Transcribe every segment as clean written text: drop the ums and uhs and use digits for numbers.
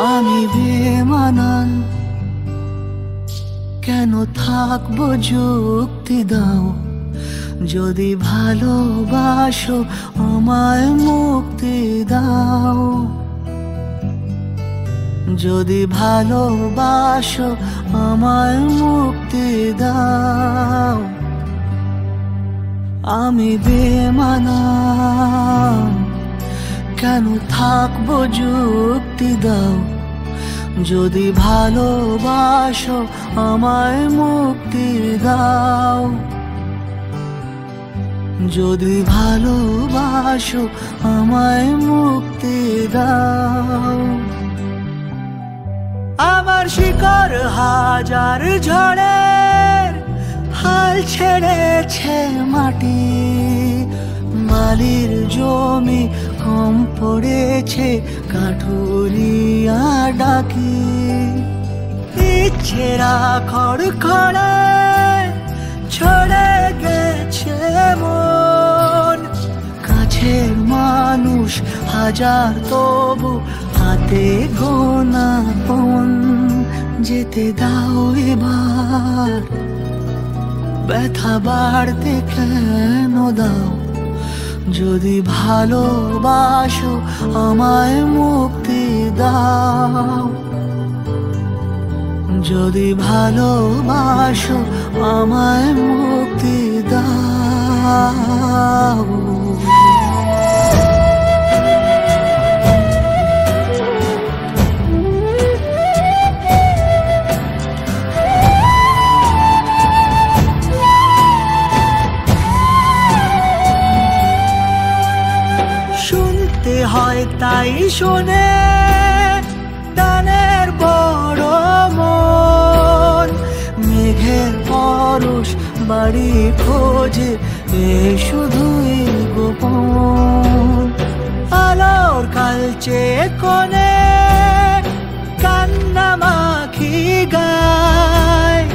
আমি বেমানান, কেন থাকবো যুক্তি দাও। যদি ভালোবাসো আমায় মুক্তি দাও, যদি ভালোবাসো আমায় মুক্তি দাও। আমি বেমানান, কেন থাকবো যুক্তি দাও। যদি ভালোবাসো আমায় মুক্তি দাও, যদি ভালোবাসো আমায় মুক্তি দাও। আমার শিকড় হাজার ঝড়ের হাল ছেড়েছে মাটি, মালির জমি কম পড়েছে কাঠুরিয়া ডাকি। ইচ্ছেরা খড়খড়ে ছড়ে গেছে মন, কাছের মানুষ হাজার তবু হাতে গোনা পণ। যেতে দাও এবার, ব্যথা বাড়তে কেন দাও। যদি ভালোবাসো আমায় মুক্তি দাও, যদি ভালোবাসো আমায় মুক্তি দাও। শুনতে হয় তাই শোনে টানের বড় মন, মেঘের পরশ বাড়ি খোঁজে এ শুধুই গোপন। আলোর কালচে কোণে কান্না মাখি গায়,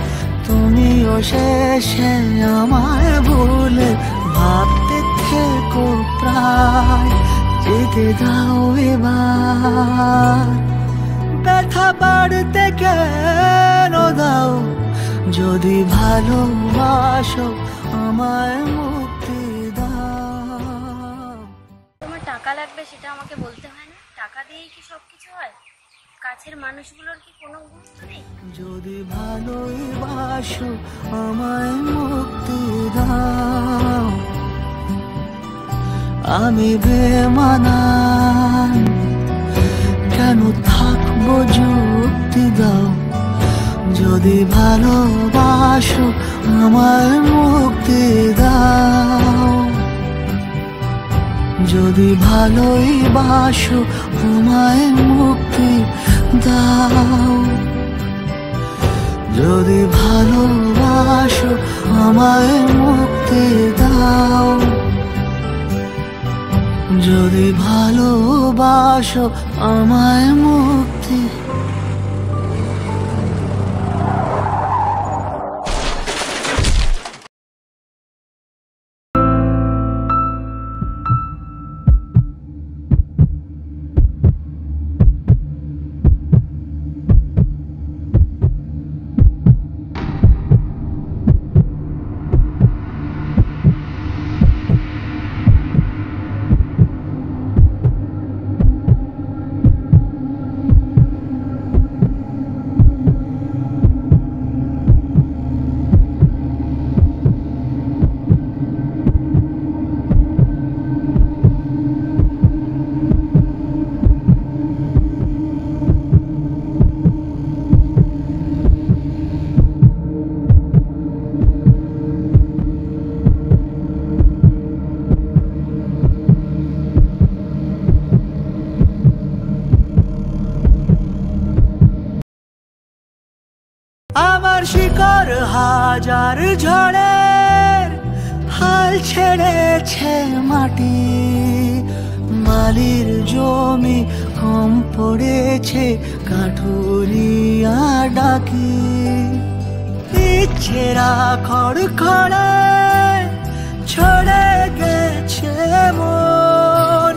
তুমিও শেষে আমায় ভুলে ভাবতে থেকো প্রায়। যেতে দাও এবার, ব্যথা বাড়তে কেন দাও। যদি ভালোবাসো আমায় মুক্তি দাও। তোমার টাকা লাগবে সেটা আমাকে বলতে হয় না? টাকা দিয়েই কি সবকিছু হয়? কাছের মানুষগুলোর কি কোনো গুরুত্ব নেই? যদি ভালোবাসো আমায় মুক্তি দাও। আমি বেমানান, কেন থাকবো যুক্তি দাও। যদি ভালোবাসো আমায় মুক্তি দাও, যদি ভালোবাসো আমায় মুক্তি দাও, যদি ভালোবাসো আমায় মুক্তি দাও, যদি ভালোবাসো আমায় মুক্তি। আমার শিকড় হাজার ঝড়ের হাল ছেড়েছে মাটি, মালির জমি কম পড়েছে কাঠুরিয়া ডাকি। ইচ্ছেরা খড়খড়ে ছড়ে গেছে মন,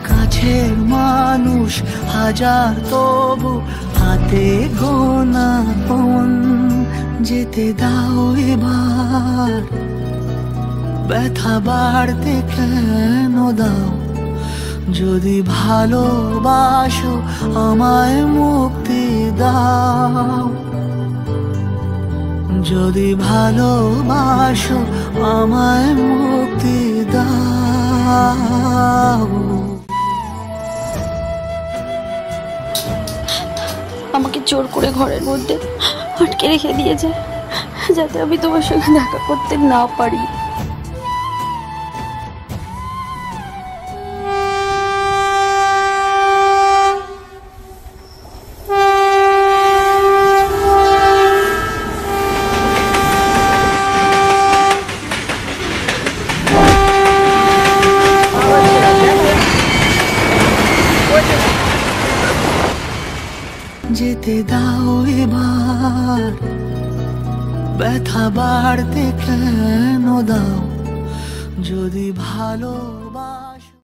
কাছের মা মানুষ হাজার, তবু হাতে গোনা পণ। যেতে দাও এবার, ব্যথা বাড়তে কেন দাও? যদি ভালোবাসো আমায় মুক্তি দাও, যদি ভালোবাসো আমায় মুক্তি দাও। আমাকে জোর করে ঘরের মধ্যে আটকে রেখে দিয়েছে, যাতে আমি তোমার সঙ্গে দেখা করতে না পারি। যেতে দাও এবার, ব্যথা বাড়তে কেন দাও? যদি ভালো